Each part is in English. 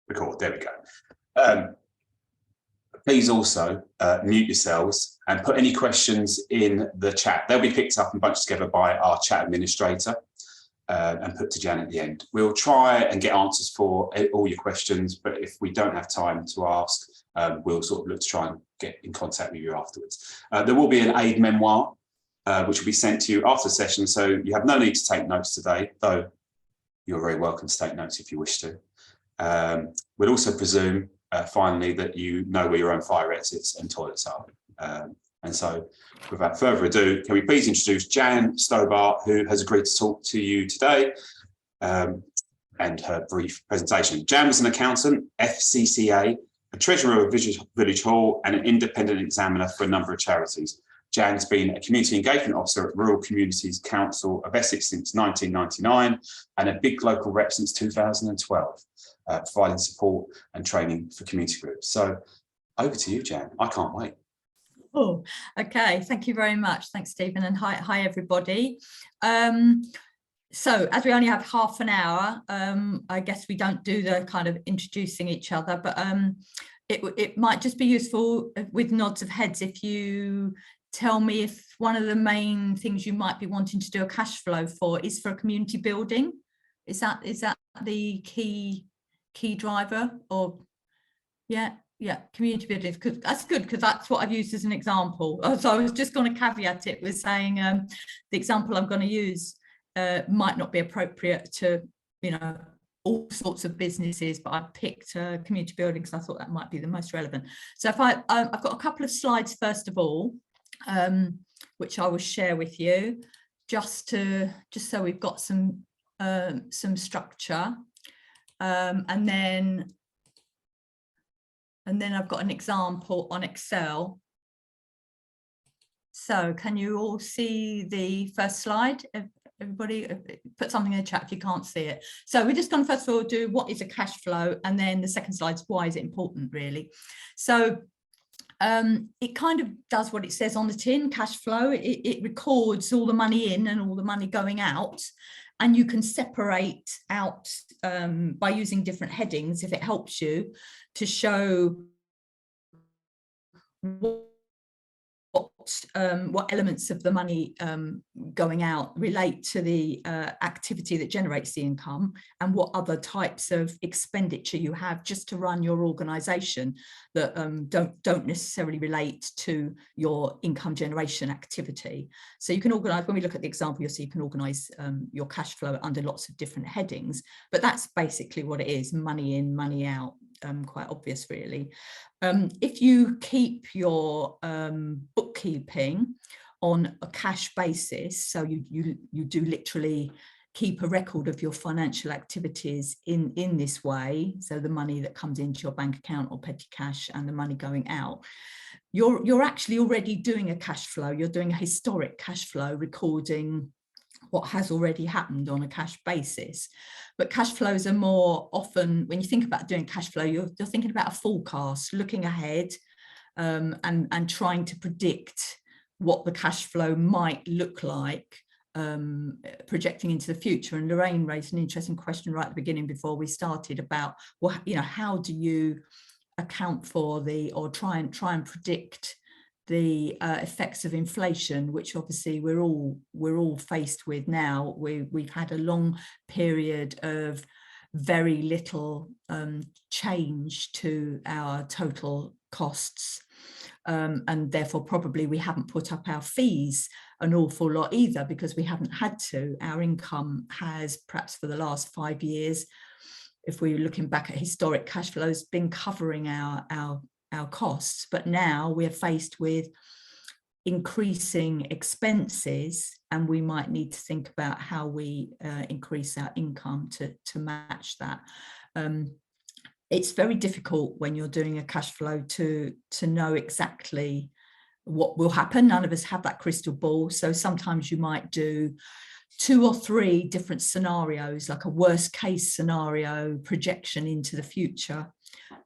Record, there we go. Please also mute yourselves and put any questions in the chat. They'll be picked up and bunched together by our chat administrator and put to Jan at the end. We'll try and get answers for all your questions, but if we don't have time to ask, we'll sort of look to try and get in contact with you afterwards. There will be an aid memoir, which will be sent to you after the session, so you have no need to take notes today, though you're very welcome to take notes if you wish to. We'll also presume, finally, that you know where your own fire exits and toilets are. And so, without further ado, can we please introduce Jan Stobart, who has agreed to talk to you today, and her brief presentation. Jan was an accountant, FCCA, a treasurer of Village Hall, and an independent examiner for a number of charities. Jan's been a community engagement officer at Rural Communities Council of Essex since 1999 and a big local rep since 2012, providing support and training for community groups. So over to you, Jan. I can't wait. Oh, okay. Thank you very much. Thanks, Stephen, and hi everybody. So as we only have half an hour, I guess we don't do the kind of introducing each other, but it might just be useful with nods of heads if you tell me if one of the main things you might be wanting to do a cash flow for is for a community building. Is that the key driver? Or yeah, community buildings, because that's good, because that's what I've used as an example. So I was just going to caveat it with saying the example I'm going to use might not be appropriate to, you know, all sorts of businesses, but I picked community buildings. I thought that might be the most relevant. So if I've got a couple of slides first of all, which I will share with you, just so we've got some structure, and then I've got an example on Excel. So can you all see the first slide? Everybody put something in the chat if you can't see it. So we're just going to first of all do what is a cash flow, and then the second slide is why is it important, really. So it kind of does what it says on the tin, cash flow. It records all the money in and all the money going out, and you can separate out by using different headings, if it helps you, to show what elements of the money going out relate to the activity that generates the income, and what other types of expenditure you have just to run your organisation that don't necessarily relate to your income generation activity. So you can organise, when we look at the example, you'll see you can organise your cash flow under lots of different headings, but that's basically what it is: money in, money out. Quite obvious, really. If you keep your bookkeeping on a cash basis, so you do literally keep a record of your financial activities in this way, so the money that comes into your bank account or petty cash and the money going out, you're actually already doing a cash flow. You're doing a historic cash flow, recording what has already happened on a cash basis. But cash flows are more often, when you think about doing cash flow, you're thinking about a forecast, looking ahead, and trying to predict what the cash flow might look like, projecting into the future. And Lorraine raised an interesting question right at the beginning before we started about, well, you know, how do you account for or try and predict the effects of inflation, which obviously we're all faced with now. We've had a long period of very little change to our total costs, and therefore probably we haven't put up our fees an awful lot either, because we haven't had to. Our income has, perhaps for the last 5 years, if we're looking back at historic cash flows, been covering our costs, but now we're faced with increasing expenses, and we might need to think about how we increase our income to match that. It's very difficult when you're doing a cash flow to know exactly what will happen. None of us have that crystal ball, so sometimes you might do 2 or 3 different scenarios, like a worst case scenario projection into the future,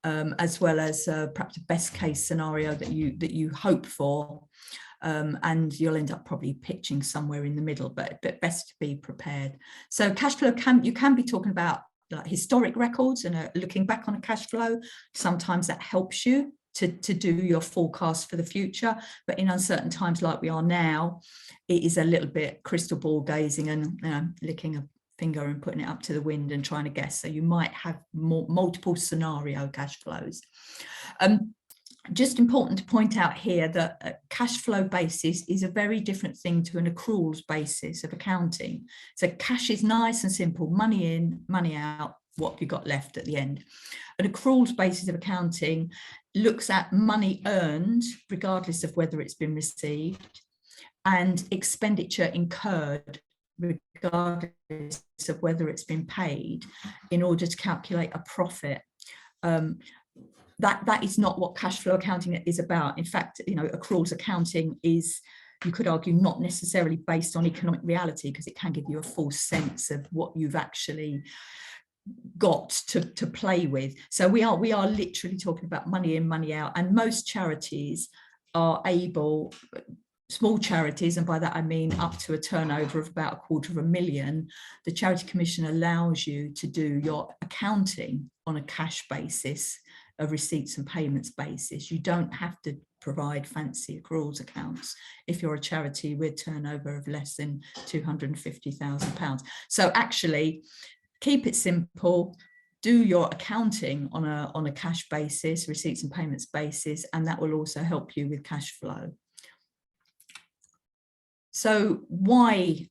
as well as perhaps a best case scenario that you hope for, and you'll end up probably pitching somewhere in the middle, but best to be prepared. So cash flow, you can be talking about like historic records and looking back on a cash flow. Sometimes that helps you to do your forecast for the future, but in uncertain times like we are now, it is a little bit crystal ball gazing and licking a finger and putting it up to the wind and trying to guess. So you might have multiple scenario cash flows. Just important to point out here that a cash flow basis is a very different thing to an accruals basis of accounting. So cash is nice and simple, money in, money out, what have you got left at the end. An accruals basis of accounting looks at money earned, regardless of whether it's been received, and expenditure incurred, regardless of whether it's been paid, in order to calculate a profit. That is not what cash flow accounting is about. In fact, accruals accounting is, you could argue, not necessarily based on economic reality, because it can give you a false sense of what you've actually got to play with. So we are literally talking about money in, money out, and most charities are able, small charities, and by that I mean up to a turnover of about $250,000, the Charity Commission allows you to do your accounting on a cash basis, a receipts and payments basis. You don't have to provide fancy accruals accounts if you're a charity with turnover of less than £250,000. So actually, keep it simple, do your accounting on a cash basis, receipts and payments basis, and that will also help you with cash flow. So why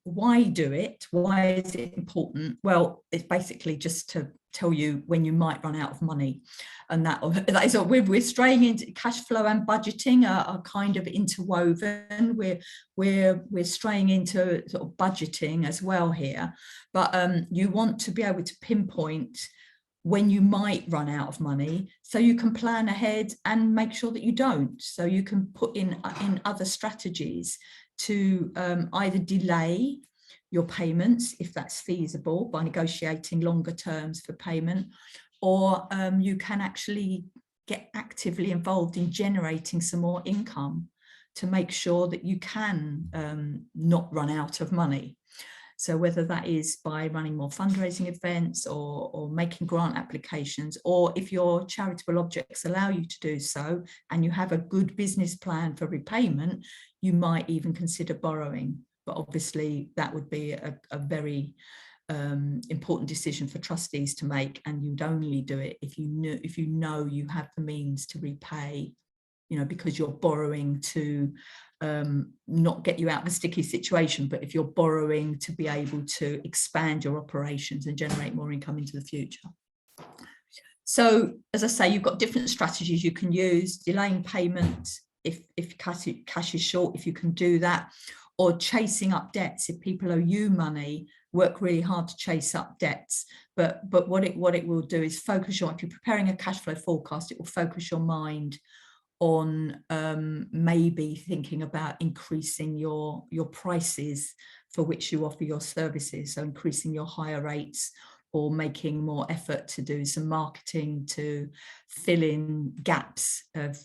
do it? Why is it important? Well, it's basically just to tell you when you might run out of money, and that is what we're straying into. Cash flow and budgeting are kind of interwoven. We're straying into sort of budgeting as well here, but you want to be able to pinpoint when you might run out of money, so you can plan ahead and make sure that you don't. So you can put in other strategies to either delay your payments, if that's feasible, by negotiating longer terms for payment, or you can actually get actively involved in generating some more income to make sure that you can not run out of money. So whether that is by running more fundraising events or making grant applications, or if your charitable objects allow you to do so and you have a good business plan for repayment, you might even consider borrowing. But obviously that would be a very important decision for trustees to make, and you'd only do it if you know you have the means to repay, because you're borrowing to not get you out of a sticky situation, but if you're borrowing to be able to expand your operations and generate more income into the future. So as I say, you've got different strategies you can use: delaying payment if cash is short, if you can do that, or chasing up debts. If people owe you money, work really hard to chase up debts. But what it will do is focus if you're preparing a cash flow forecast, it will focus your mind on maybe thinking about increasing your prices for which you offer your services. So increasing your higher rates, or making more effort to do some marketing to fill in gaps of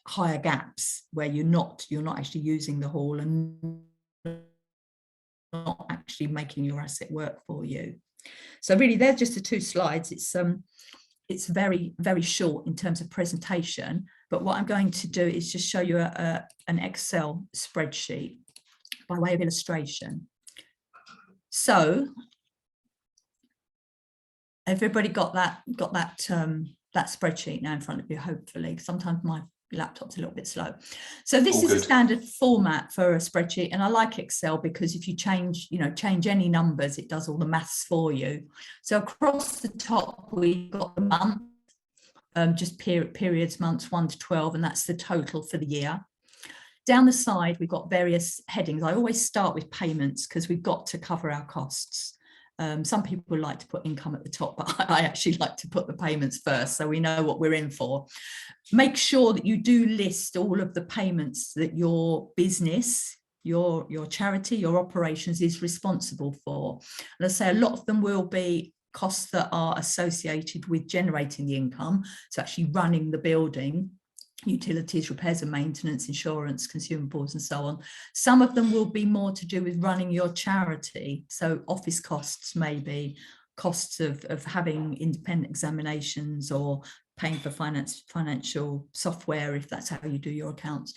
higher gaps where you're not actually using the hall and not actually making your asset work for you. So really, they're just the two slides. It's very, very short in terms of presentation, but what I'm going to do is just show you an Excel spreadsheet by way of illustration. So everybody got that spreadsheet now in front of you, hopefully. Sometimes my laptop's a little bit slow. So this is a standard format for a spreadsheet, and I like Excel because if you change any numbers, it does all the maths for you. So across the top, we've got the month, just periods, months 1 to 12, and that's the total for the year. Down the side, we've got various headings. I always start with payments because we've got to cover our costs. Some people like to put income at the top, but I actually like to put the payments first, so we know what we're in for. Make sure that you do list all of the payments that your business, your charity, your operations is responsible for. And I say a lot of them will be costs that are associated with generating the income, so actually running the building, utilities, repairs and maintenance, insurance, consumables, and so on. Some of them will be more to do with running your charity, so office costs maybe, costs of having independent examinations or paying for financial software, if that's how you do your accounts.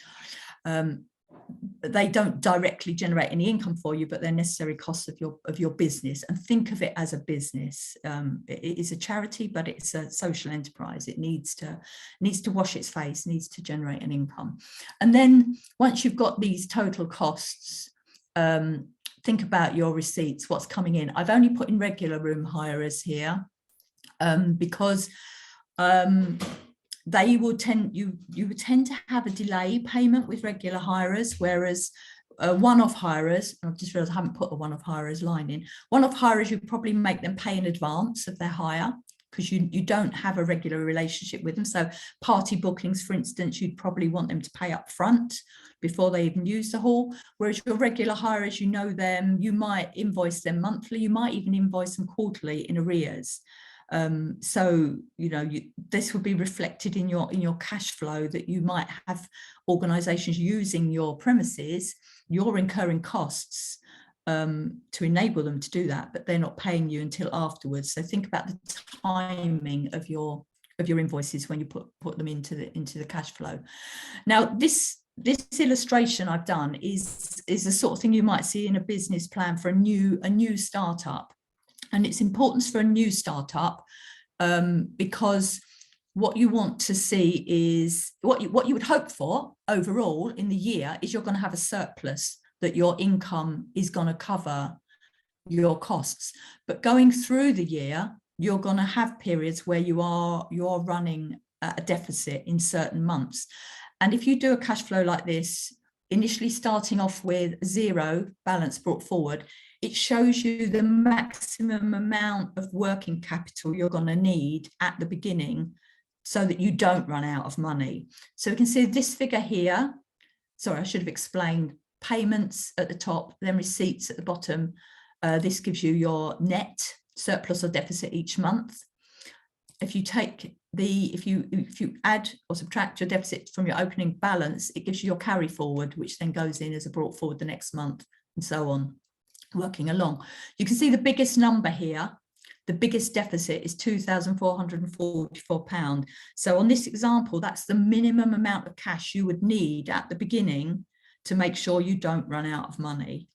They don't directly generate any income for you, but they're necessary costs of your business. And think of it as a business. It is a charity, but it's a social enterprise. It needs to wash its face, needs to generate an income. And then once you've got these total costs, think about your receipts, what's coming in. I've only put in regular room hirers here because they will you would tend to have a delay payment with regular hirers, whereas one-off hirers, I've just realized I haven't put a one-off hirers line in. One-off hirers, you probably make them pay in advance of their hire because you don't have a regular relationship with them. So party bookings, for instance, you'd probably want them to pay up front before they even use the hall. Whereas your regular hirers, you know them, you might invoice them monthly, you might even invoice them quarterly in arrears. So, this will be reflected in your cash flow, that you might have organisations using your premises, you're incurring costs to enable them to do that, but they're not paying you until afterwards. So think about the timing of your invoices when you put them into the cash flow. Now, this illustration I've done is the sort of thing you might see in a business plan for a new startup. And its importance for a new startup because what you want to see is what you would hope for overall in the year is you're going to have a surplus, that your income is going to cover your costs. But going through the year, you're going to have periods where you are running a deficit in certain months. And if you do a cash flow like this, initially starting off with zero balance brought forward, it shows you the maximum amount of working capital you're going to need at the beginning so that you don't run out of money. So we can see this figure here. Sorry, I should have explained payments at the top, then receipts at the bottom. This gives you your net surplus or deficit each month. If you take if you add or subtract your deficit from your opening balance, it gives you your carry forward, which then goes in as a brought forward the next month, and so on, working along. You can see the biggest number here. The biggest deficit is £2,444. So on this example, that's the minimum amount of cash you would need at the beginning to make sure you don't run out of money.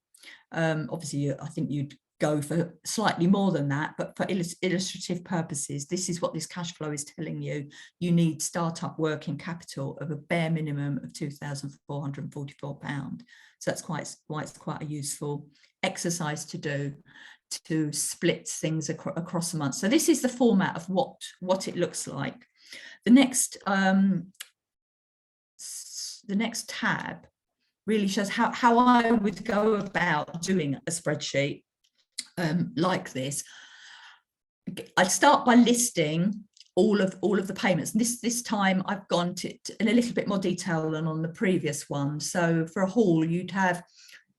Obviously, I think you'd go for slightly more than that, but for illustrative purposes, this is what this cash flow is telling you. You need startup working capital of a bare minimum of £2,444. So that's quite a useful exercise to do, to split things across a month. So this is the format of what it looks like. The next tab really shows how I would go about doing a spreadsheet like this. I'd start by listing all of the payments. And this time I've gone to in a little bit more detail than on the previous one. So for a hall, you'd have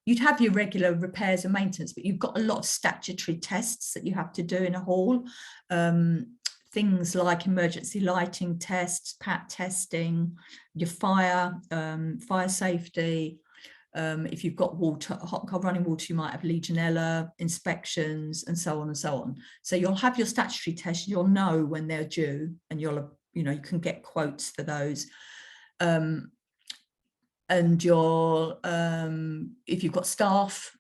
your regular repairs and maintenance, but you've got a lot of statutory tests that you have to do in a hall. Things like emergency lighting tests, PAT testing, your fire safety. If you've got hot cold running water, you might have Legionella inspections, and so on and so on. So you'll have your statutory tests. You'll know when they're due, and you can get quotes for those. And if you've got staff,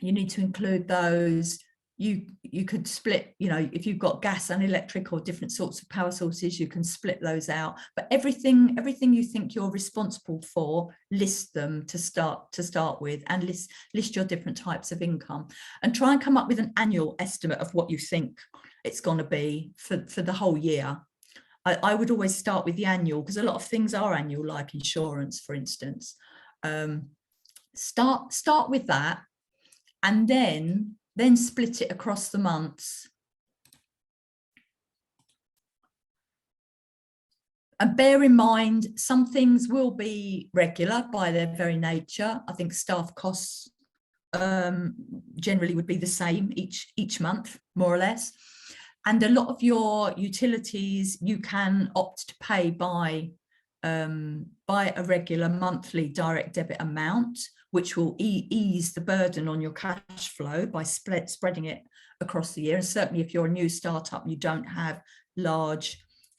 you need to include those. You could split, if you've got gas and electric or different sorts of power sources, you can split those out. But everything you think you're responsible for, list them to start with, and list your different types of income, and try and come up with an annual estimate of what you think it's going to be for the whole year. I would always start with the annual, because a lot of things are annual, like insurance, for instance. Start with that, and then split it across the months. And bear in mind, some things will be regular by their very nature. I think staff costs generally would be the same each month, more or less. And a lot of your utilities you can opt to pay by a regular monthly direct debit amount, which will ease the burden on your cash flow by spreading it across the year. And certainly if you're a new startup, you don't have large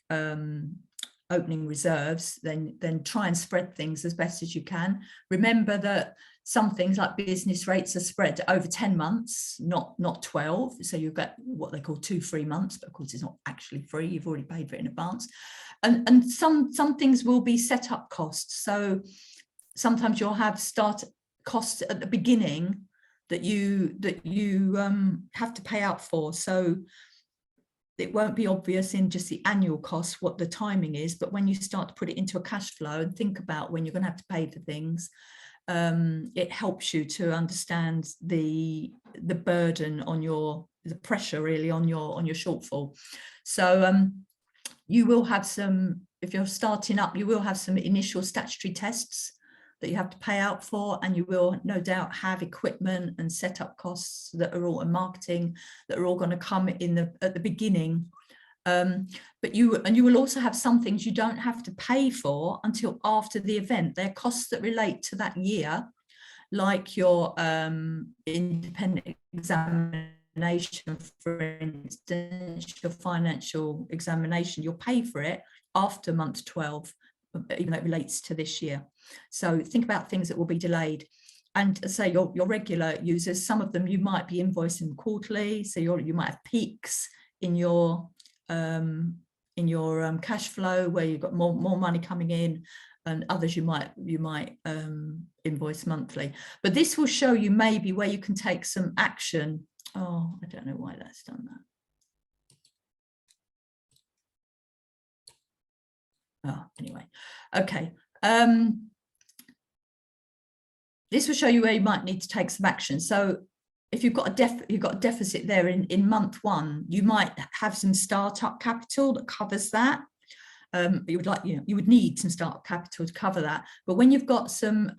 opening reserves, then try and spread things as best as you can. Remember that some things like business rates are spread over 10 months, not 12. So you've got what they call 2 free months, but of course it's not actually free. You've already paid for it in advance. And some things will be set up costs. So sometimes you'll have start costs at the beginning that you have to pay out for. So it won't be obvious in just the annual cost what the timing is, but when you start to put it into a cash flow and think about when you're going to have to pay for things, it helps you to understand the burden on the pressure really on your shortfall. So you will have some, if you're starting up, you will have some initial statutory tests that you have to pay out for, and you will no doubt have equipment and setup costs that are all, and marketing that are all going to come in at the beginning. But you will also have some things you don't have to pay for until after the event. They're costs that relate to that year, like your independent examination, for instance, your financial examination. You'll pay for it after month 12, even though it relates to this year. So think about things that will be delayed. And say your regular users, some of them you might be invoicing quarterly, so you might have peaks in your cash flow where you've got more money coming in, and others you might invoice monthly. But this will show you maybe where you can take some action. Oh, I don't know why that's done that. Oh, anyway, okay. This will show you where you might need to take some action. So if you've got a deficit there in month 1, you might have some startup capital that covers that. You would need some startup capital to cover that. But when you've got some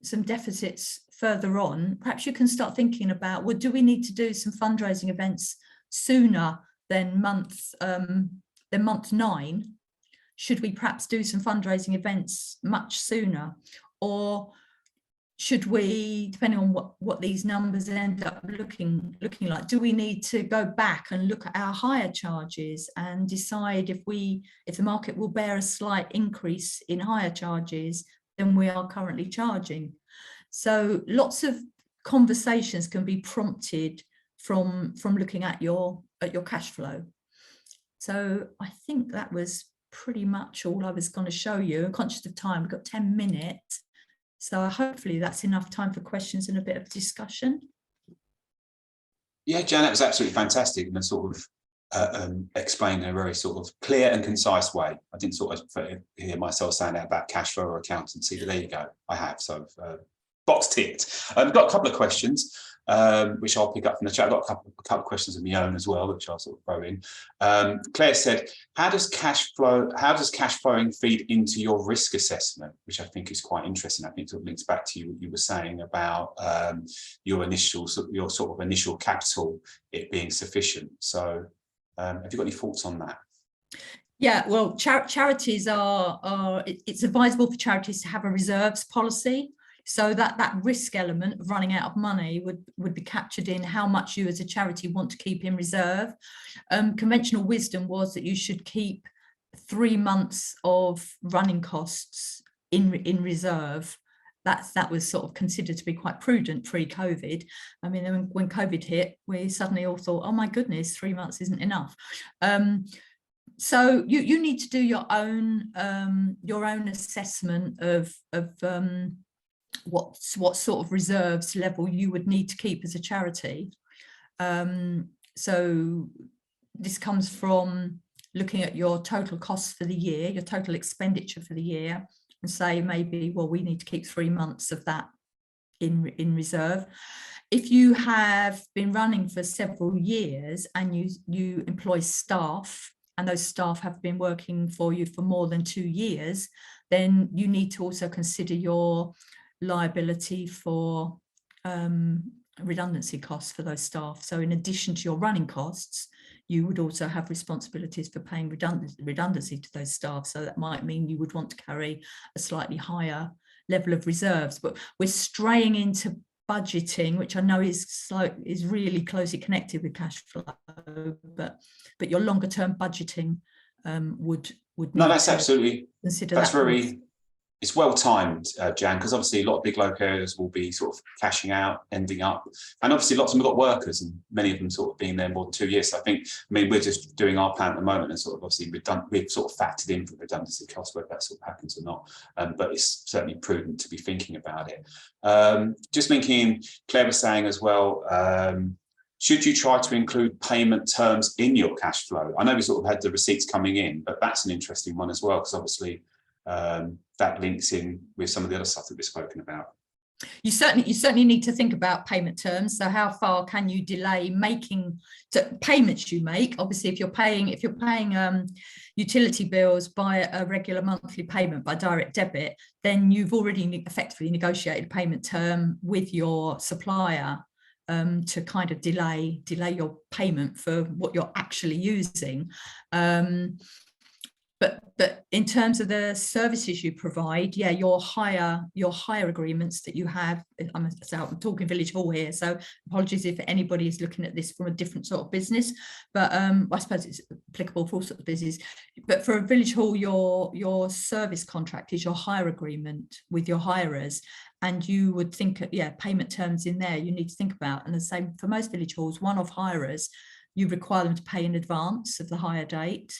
deficits further on, perhaps you can start thinking about, well, do we need to do some fundraising events sooner than month 9? Should we perhaps do some fundraising events much sooner? Or should we, depending on what these numbers end up looking like, do we need to go back and look at our hire charges and decide if the market will bear a slight increase in hire charges than we are currently charging? So lots of conversations can be prompted from looking at your cash flow. So I think that was pretty much all I was going to show you. I'm conscious of time, we've got 10 minutes. So hopefully that's enough time for questions and a bit of discussion. Yeah, Jan, that was absolutely fantastic, and a sort of explained in a very sort of clear and concise way. I didn't sort of hear myself saying that about cash flow or accountancy, but there you go, I have. So box ticked. I've got a couple of questions, which I'll pick up from the chat. I've got a couple of questions of my own as well, which I'll sort of throw in. Claire said, how does cash flowing feed into your risk assessment, which I think is quite interesting. I think it sort of links back to you were saying about your sort of initial capital, it being sufficient. So have you got any thoughts on that? Yeah, well, charities it's advisable for charities to have a reserves policy. So that risk element of running out of money would be captured in how much you as a charity want to keep in reserve. Conventional wisdom was that you should keep 3 months of running costs in reserve. That was sort of considered to be quite prudent pre-COVID. I mean, when COVID hit, we suddenly all thought, oh my goodness, 3 months isn't enough. So you need to do your own assessment of what sort of reserves level you would need to keep as a charity. So this comes from looking at your total costs for the year, your total expenditure for the year, and say maybe, well, we need to keep 3 months of that in reserve. If you have been running for several years and you employ staff, and those staff have been working for you for more than 2 years, then you need to also consider your liability for redundancy costs for those staff. So in addition to your running costs, you would also have responsibilities for paying redundancy to those staff. So that might mean you would want to carry a slightly higher level of reserves. But we're straying into budgeting, which I know is really closely connected with cash flow, but your longer term budgeting would No, need that's to absolutely, consider that's that. very, it's well timed, Jan, because obviously a lot of big local areas will be sort of cashing out, ending up, and obviously lots of them have got workers, and many of them sort of been there more than 2 years. So I think, I mean, we're just doing our plan at the moment, and sort of obviously we've sort of factored in for redundancy costs, whether that sort of happens or not. But it's certainly prudent to be thinking about it. Just thinking, Claire was saying as well, should you try to include payment terms in your cash flow? I know we sort of had the receipts coming in, but that's an interesting one as well, because obviously that links in with some of the other stuff that we've spoken about. You certainly need to think about payment terms. So how far can you delay making payments you make? Obviously, if you're paying utility bills by a regular monthly payment by direct debit, then you've already effectively negotiated a payment term with your supplier to kind of delay your payment for what you're actually using. But in terms of the services you provide, yeah, your hire agreements that you have, I'm talking Village Hall here, so apologies if anybody is looking at this from a different sort of business, but I suppose it's applicable for all sorts of businesses. But for a Village Hall, your service contract is your hire agreement with your hirers, and you would think, yeah, payment terms in there you need to think about. And the same for most Village Halls, one-off hirers, you require them to pay in advance of the hire date.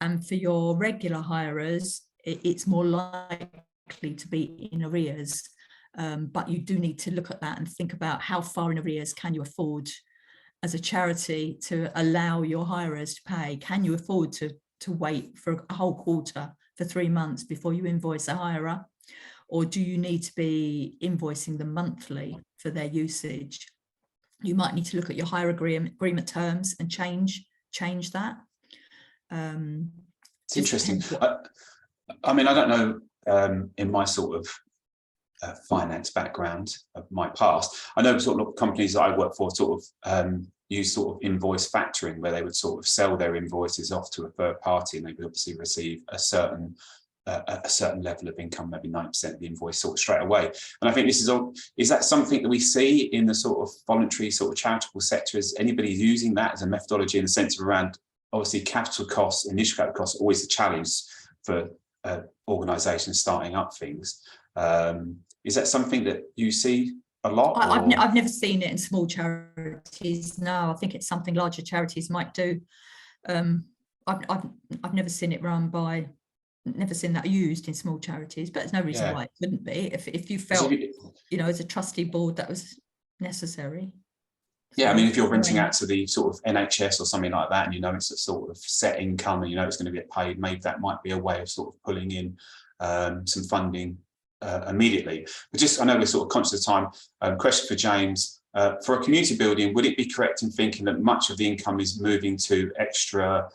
And for your regular hirers, it's more likely to be in arrears. But you do need to look at that and think about how far in arrears can you afford as a charity to allow your hirers to pay. Can you afford to wait for a whole quarter, for 3 months before you invoice a hirer? Or do you need to be invoicing them monthly for their usage? You might need to look at your hire agreement terms and change that. It's interesting. I mean, I don't know, in my sort of finance background of my past, I know sort of companies that I work for sort of use sort of invoice factoring, where they would sort of sell their invoices off to a third party, and they would obviously receive a certain level of income, maybe 9% of the invoice sort of straight away. And I think this is that something that we see in the sort of voluntary sort of charitable sector? Is anybody using that as a methodology in the sense of around, obviously capital costs, initial capital costs, always a challenge for organisations starting up things. Is that something that you see a lot? I've never seen it in small charities. No, I think it's something larger charities might do. I've never seen it run by, never seen that used in small charities, but there's no reason why it wouldn't be. If you felt, you know, as a trustee board that was necessary. Yeah, I mean, if you're renting out to the sort of NHS or something like that, and you know it's a sort of set income, and you know it's going to get paid, maybe that might be a way of sort of pulling in some funding immediately. But just, I know we're sort of conscious of time. Question for James: for a community building, would it be correct in thinking that much of the income is moving to extra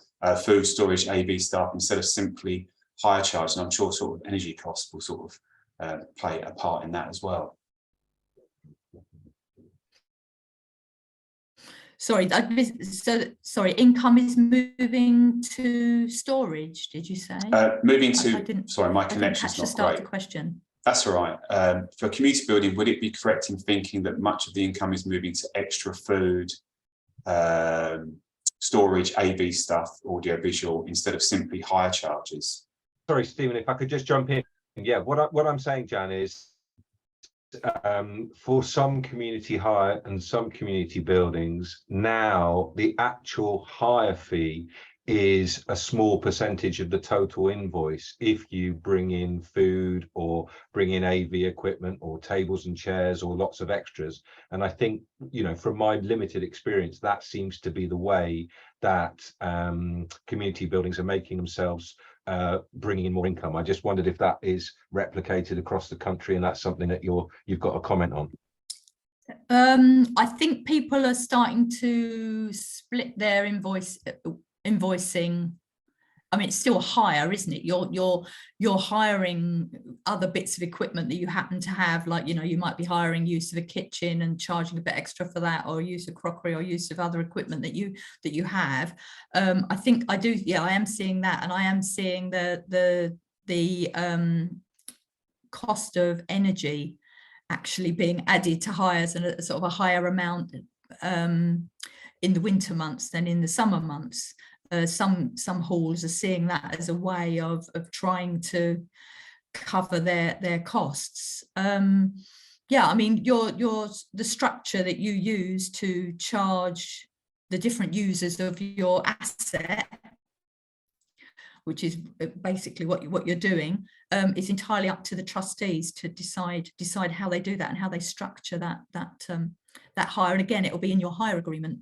food storage, AV staff, instead of simply hire charge? And I'm sure sort of energy costs will sort of play a part in that as well. Sorry, sorry, income is moving to storage, did you say? Moving to, sorry, my connection's not start great. The question. That's all right. For a community building, would it be correct in thinking that much of the income is moving to extra food, storage, AV stuff, audio visual, instead of simply hire charges? Sorry, Stephen, if I could just jump in. Yeah, what I'm saying, Jan, is for some community hire and some community buildings, now the actual hire fee is a small percentage of the total invoice if you bring in food or bring in AV equipment or tables and chairs or lots of extras. And I think, you know, from my limited experience, that seems to be the way that community buildings are making themselves bringing in more income. I just wondered if that is replicated across the country, and that's something that you've got a comment on. I think people are starting to split their invoicing. I mean, it's still a hire, isn't it? You're hiring other bits of equipment that you happen to have, like, you know, you might be hiring use of a kitchen and charging a bit extra for that, or use of crockery or use of other equipment that you have. I think I do. Yeah, I am seeing that, and I am seeing the cost of energy actually being added to hires and a sort of a higher amount in the winter months than in the summer months. Some halls are seeing that as a way of trying to cover their costs. Yeah, I mean, the structure that you use to charge the different users of your asset, which is basically what you're doing, is entirely up to the trustees to decide how they do that and how they structure that hire. And again, it will be in your hire agreement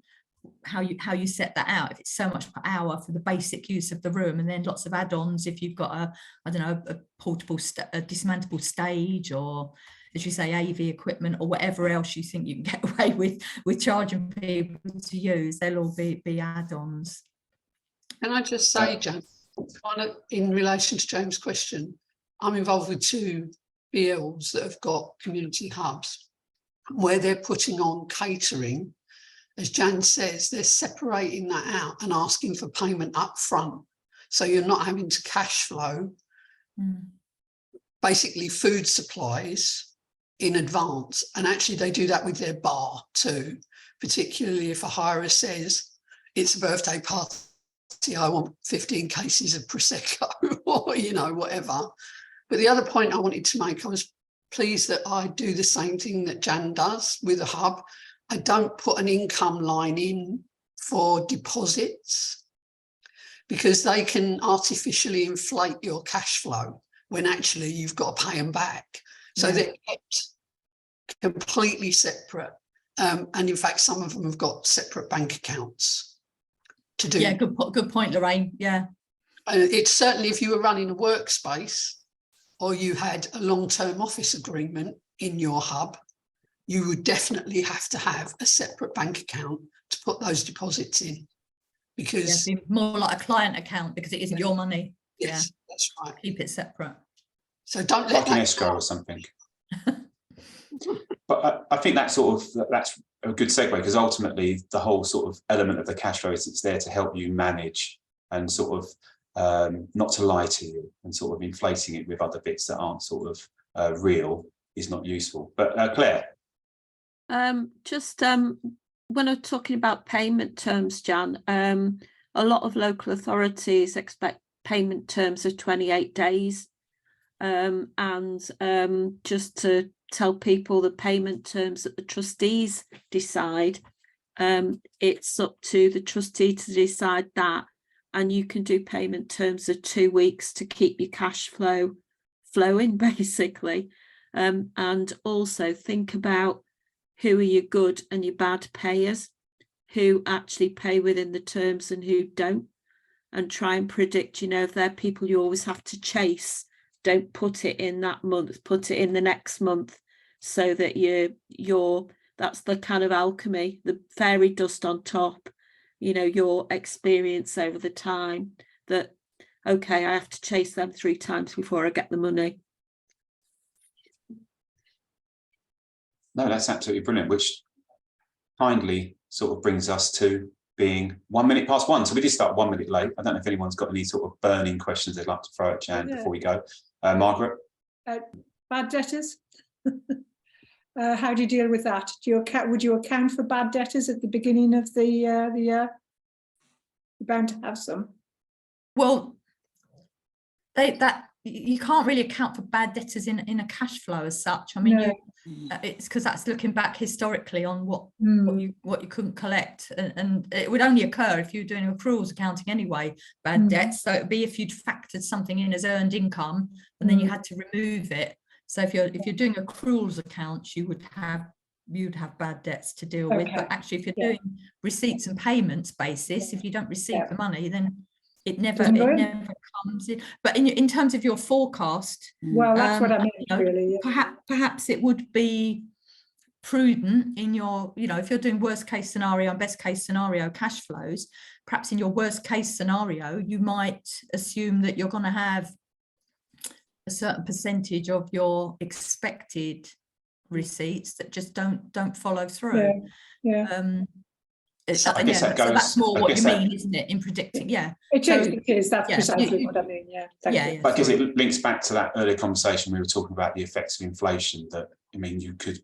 how you set that out. If it's so much per hour for the basic use of the room, and then lots of add-ons if you've got a portable a dismantleable stage, or as you say, AV equipment, or whatever else you think you can get away with charging people to use, they'll all be add-ons. Can I just say, Jan, in relation to James' question, I'm involved with 2 BLs that have got community hubs where they're putting on catering. As Jan says, they're separating that out and asking for payment up front. So you're not having to cash flow basically food supplies in advance. And actually they do that with their bar too, particularly if a hirer says, it's a birthday party, I want 15 cases of Prosecco or, you know, whatever. But the other point I wanted to make, I was pleased that I do the same thing that Jan does with a hub. I don't put an income line in for deposits because they can artificially inflate your cash flow when actually you've got to pay them back. So they're kept completely separate. And in fact, some of them have got separate bank accounts to do. Yeah, good point, Lorraine. Yeah. It's certainly if you were running a workspace or you had a long-term office agreement in your hub, you would definitely have to have a separate bank account to put those deposits in, because more like a client account, because it isn't your money. Yes, that's right. Keep it separate. So don't let like an escrow or something. But I think that's a good segue, because ultimately the whole sort of element of the cash flow is it's there to help you manage and sort of not to lie to you, and sort of inflating it with other bits that aren't sort of real is not useful. But Claire. When I'm talking about payment terms, Jan, a lot of local authorities expect payment terms of 28 days. And just to tell people the payment terms that the trustees decide, it's up to the trustee to decide that, and you can do payment terms of 2 weeks to keep your cash flow flowing, basically. And also think about who are your good and your bad payers, who actually pay within the terms and who don't, and try and predict, you know, if they're people you always have to chase, don't put it in that month, put it in the next month, so that that's the kind of alchemy, the fairy dust on top, you know, your experience over the time that, okay, I have to chase them 3 times before I get the money. No, that's absolutely brilliant, which kindly sort of brings us to being 1 minute past 1. So we did start 1 minute late. I don't know if anyone's got any sort of burning questions they'd like to throw at Jan before we go. Margaret? Bad debtors. How do you deal with that? Would you account for bad debtors at the beginning of the year? You're bound to have some. Well, you can't really account for bad debtors in a cash flow as such. I mean, No. It's because that's looking back historically on what you couldn't collect, and it would only occur if you're doing accruals accounting anyway, bad debts. So it'd be if you'd factored something in as earned income and then you had to remove it. So if you're doing accruals accounts, you'd have bad debts to deal with. But actually, if you're doing receipts and payments basis, if you don't receive the money, then it never comes in. But in terms of your forecast, well, that's what I mean, you know, really. Perhaps it would be prudent in your, you know, if you're doing worst case scenario and best case scenario cash flows, perhaps in your worst case scenario, you might assume that you're going to have a certain percentage of your expected receipts that just don't follow through. So that's more what you mean, isn't it, in predicting? Yeah, it is. That's precisely what I mean. Yeah, I guess it links back to that earlier conversation we were talking about, the effects of inflation, that I mean, you could,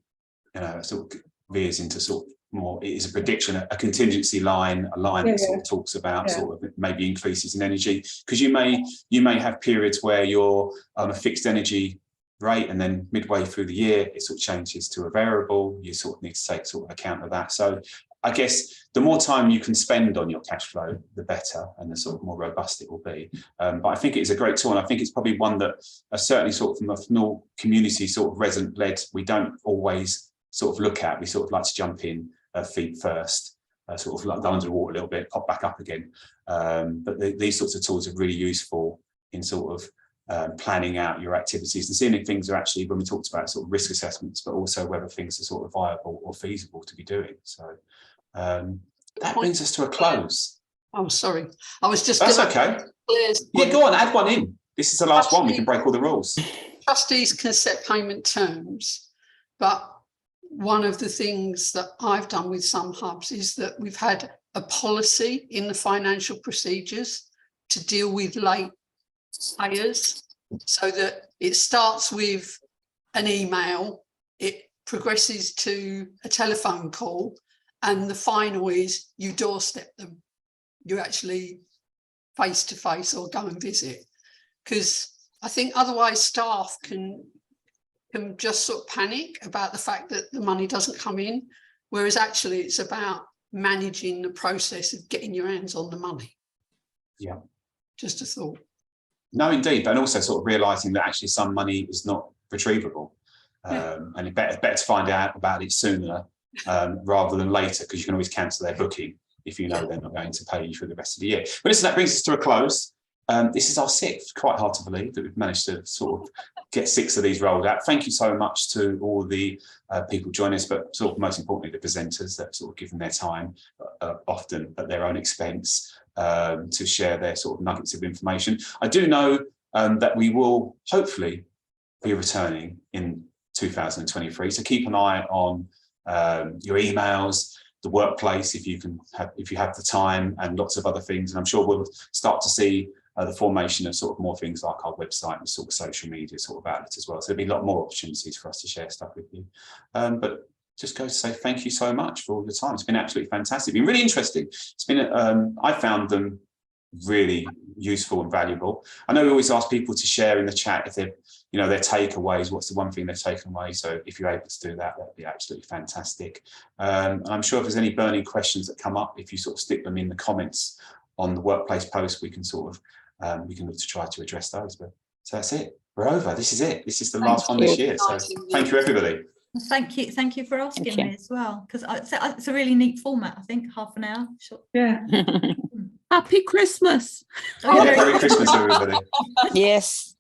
sort of veers into sort of more, it is a prediction, a contingency line, a line that sort of talks about sort of maybe increases in energy, because you may have periods where you're on a fixed energy rate, and then midway through the year it sort of changes to a variable. You sort of need to take sort of account of that. So I guess the more time you can spend on your cash flow, the better, and the sort of more robust it will be. But I think it is a great tool, and I think it's probably one that certainly sort of from a small community sort of resident led, we don't always sort of look at. We sort of like to jump in feet first, sort of like go under the water a little bit, pop back up again. But these sorts of tools are really useful in sort of planning out your activities and seeing if things are actually, when we talked about sort of risk assessments, but also whether things are sort of viable or feasible to be doing. So that brings us to a close. Oh, sorry. I was just. That's okay. Yeah, go on, add one in. This is the last one. We can break all the rules. Trustees can set payment terms, but one of the things that I've done with some hubs is that we've had a policy in the financial procedures to deal with late payers, so that it starts with an email, it progresses to a telephone call, and the final is you doorstep them. You actually face to face or go and visit, because I think otherwise staff can just sort of panic about the fact that the money doesn't come in, whereas actually it's about managing the process of getting your hands on the money. Yeah. Just a thought. No, indeed, and also sort of realising that actually some money is not retrievable, and it's better to find out about it sooner rather than later, because you can always cancel their booking if you know they're not going to pay you for the rest of the year. But listen, that brings us to a close. This is our 6th. Quite hard to believe that we've managed to sort of get 6 of these rolled out. Thank you so much to all the people joining us, but sort of most importantly, the presenters that sort of given their time, often at their own expense, to share their sort of nuggets of information. I do know that we will hopefully be returning in 2023, so keep an eye on your emails, the workplace if you have the time, and lots of other things. And I'm sure we'll start to see the formation of sort of more things like our website and sort of social media sort of outlet as well. So there'll be a lot more opportunities for us to share stuff with you. But just go to say thank you so much for all your time. It's been absolutely fantastic. It's been really interesting. It's been, I found them really useful and valuable. I know we always ask people to share in the chat if they're, their takeaways, what's the one thing they've taken away. So if you're able to do that, that'd be absolutely fantastic. And I'm sure if there's any burning questions that come up, if you sort of stick them in the comments on the workplace post, we can sort of, we can look to try to address those. But so that's it. We're over. This is it. This is the last one this year. So thank you, everybody. Thank you for asking me as well, because it's a really neat format. I think half an hour. Sure. Yeah. Happy Christmas. Yeah, Merry Christmas, everybody. Yes.